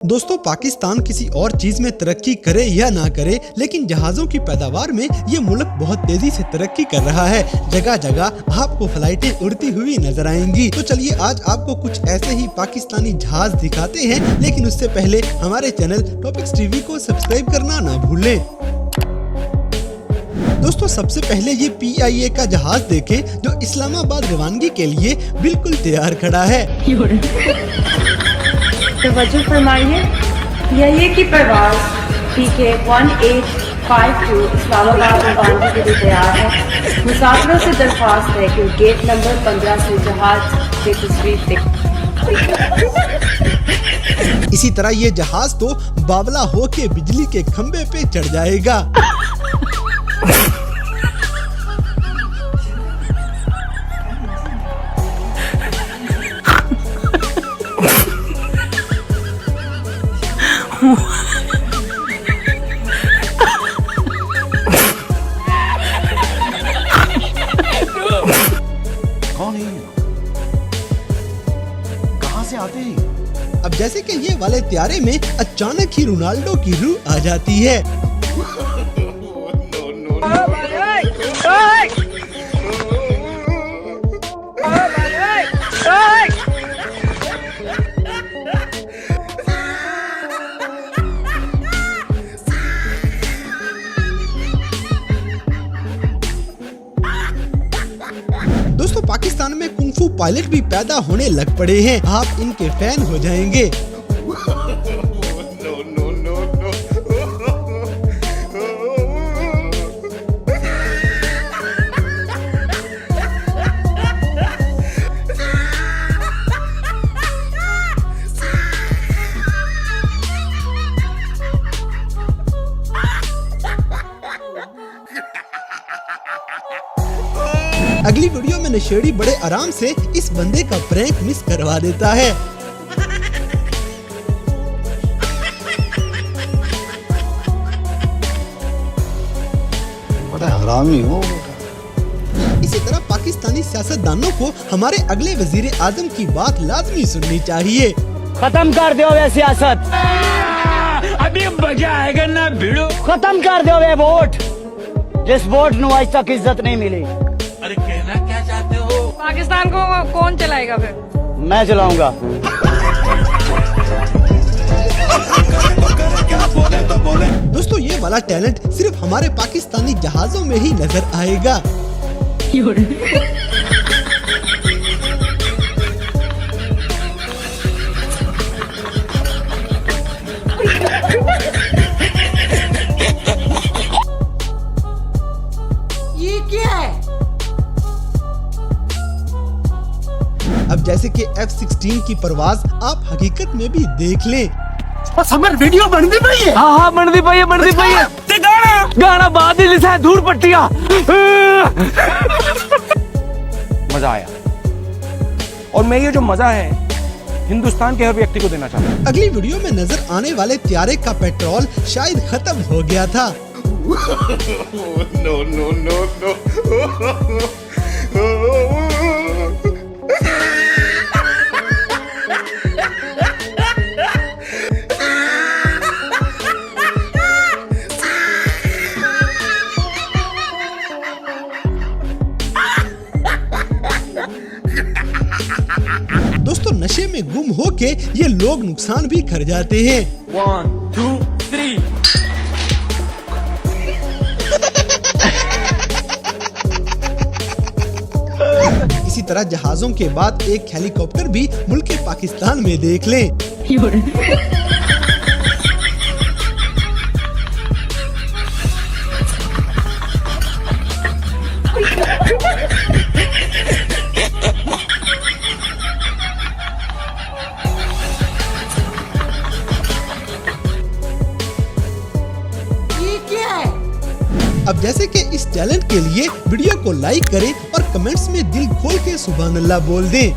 दोस्तों, पाकिस्तान किसी और चीज में तरक्की करे या ना करे, लेकिन जहाजों की पैदावार में ये मुल्क बहुत तेजी से तरक्की कर रहा है। जगह जगह आपको फ्लाइटें उड़ती हुई नजर आएंगी। तो चलिए आज आपको कुछ ऐसे ही पाकिस्तानी जहाज दिखाते हैं, लेकिन उससे पहले हमारे चैनल टॉपिक्स टीवी को सब्सक्राइब करना ना भूलें। दोस्तों, सबसे पहले ये PIA का जहाज देखें, जो इस्लामाबाद रवानगी के लिए बिल्कुल तैयार खड़ा है। तवज्जो फरमाइए, PIA की परवाज़ PK 1852 इस्लामाबाद रवानगी के लिए तैयार है। मुसाफिरों से दरख्वास्त है कि गेट नंबर 15 से जहाज की तस्वीर देखें। इसी तरह ये जहाज तो बावला होके बिजली के खंबे पे चढ़ जाएगा। कौन है? कहाँ से आते हैं? अब जैसे कि ये वाले त्यारे में अचानक ही रोनाल्डो की रूह आ जाती है। दोस्तों, पाकिस्तान में कुंफू पायलट भी पैदा होने लग पड़े हैं। आप इनके फैन हो जाएंगे। अगली वीडियो में नशेड़ी बड़े आराम से इस बंदे का प्रैंक मिस करवा देता है। बड़ा हरामी हो। इसी तरह पाकिस्तानी सियासतदानों को हमारे अगले वजीर आजम की बात लाजमी सुननी चाहिए। खत्म कर दो वे सियासत, अभी मजा आएगा ना भिड़ो। खत्म कर दो वे वोट, जिस वोट नु आज तक इज्जत नहीं मिली। अरे कहना क्या चाहते हो? पाकिस्तान को कौन चलाएगा फिर? मैं चलाऊंगा। दोस्तों, ये वाला टैलेंट सिर्फ हमारे पाकिस्तानी जहाजों में ही नजर आएगा। ये क्या है? अब जैसे कि F-16 की परवाज आप हकीकत में भी देख लें। बस हमारी वीडियो बनती पई है। हाँ हाँ बनती पई है। ते गाना गाना बाद ही लिखा है, धूल पट्टिया। मजा आया, और मैं ये जो मजा है हिंदुस्तान के हर व्यक्ति को देना चाहता हूँ। अगली वीडियो में नजर आने वाले त्यारे का पेट्रोल शायद खत्म हो गया था। No no no no. दोस्तों, नशे में गुम होके ये लोग नुकसान भी कर जाते हैं। 1 2 3 इसी तरह जहाजों के बाद एक हेलीकॉप्टर भी मुल्क पाकिस्तान में देख लें। ये क्या है? अब जैसे कि इस टैलेंट के लिए वीडियो को लाइक करें और कमेंट्स में दिल खोल के सुभान अल्लाह बोल दें।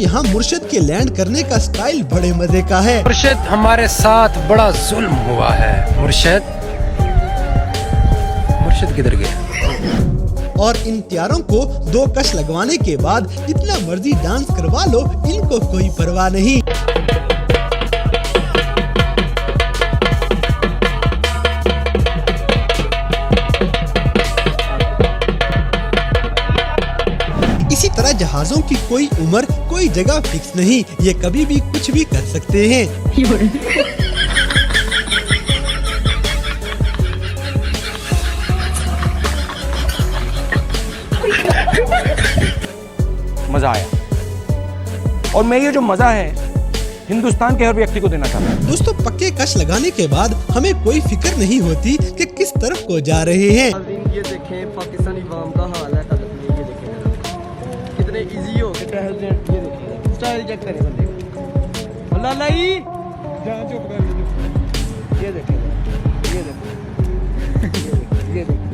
यहाँ मुर्शद के लैंड करने का स्टाइल बड़े मजे का है। मुर्शद हमारे साथ बड़ा जुल्म हुआ है। मुर्शद किधर गया? और इन प्यारों को 2 कश लगवाने के बाद जितना मर्जी डांस करवा लो, इनको कोई परवाह नहीं। इसी तरह जहाजों की कोई उम्र, कोई जगह फिक्स नहीं, ये कभी भी कुछ भी कर सकते हैं। मजा आया और मैं ये जो मजा है हिंदुस्तान के हर व्यक्ति को देना चाहता हूँ। दोस्तों, पक्के कश लगाने के बाद हमें कोई फिक्र नहीं होती कि किस तरफ को जा रहे हैं। ये देखें पाकिस्तानी अवाम का हाल है, ये देखें कितने इजी हो गए टहल ये देखें स्टाइल चेक करें बंदे का। अल्लाह लाई जान चुप कर, ये देखें ये देखें ये देखें।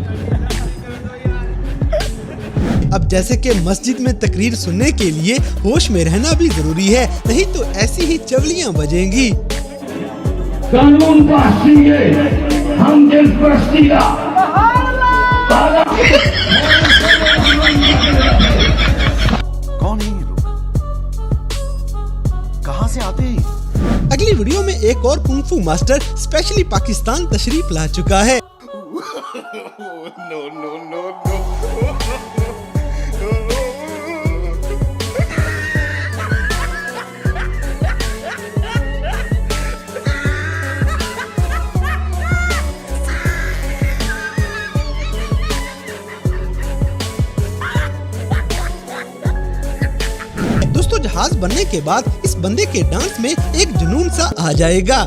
अब जैसे कि मस्जिद में तकरीर सुनने के लिए होश में रहना भी जरूरी है, नहीं तो ऐसी ही चवलियां बजेंगी। कानून पासी है, हम दिलपरस्ती का कौन है ये लोग? कहाँ से आते हैं? अगली वीडियो में एक और कुंफू मास्टर स्पेशली पाकिस्तान तशरीफ ला चुका है। No, no, no, no. दोस्तों, जहाज बनने के बाद इस बंदे के डांस में एक जुनून सा आ जाएगा।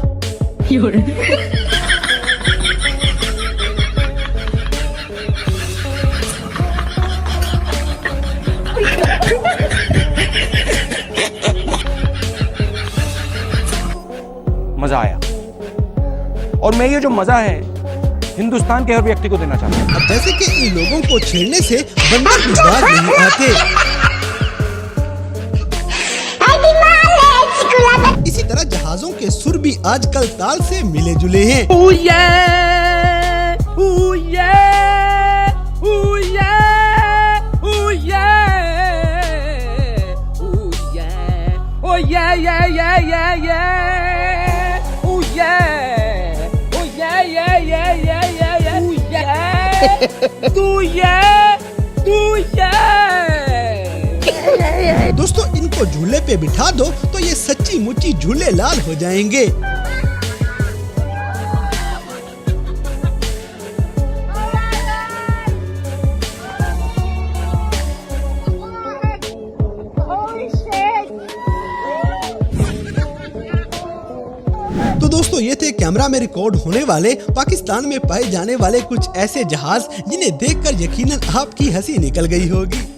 मजा आया और मैं ये जो मजा है हिंदुस्तान के हर व्यक्ति को देना चाहता हूँ। अब जैसे कि इन लोगों को छेड़ने से बंदर भी बाज नहीं आते। इसी तरह जहाजों के सुर भी आजकल ताल से मिले जुले हैं। दोस्तों, इनको झूले पे बिठा दो तो ये सच्ची मुच्ची झूले लाल हो जाएंगे। तो दोस्तों, ये थे कैमरा में रिकॉर्ड होने वाले पाकिस्तान में पाए जाने वाले कुछ ऐसे जहाज जिन्हें देखकर यकीनन आपकी हंसी निकल गई होगी।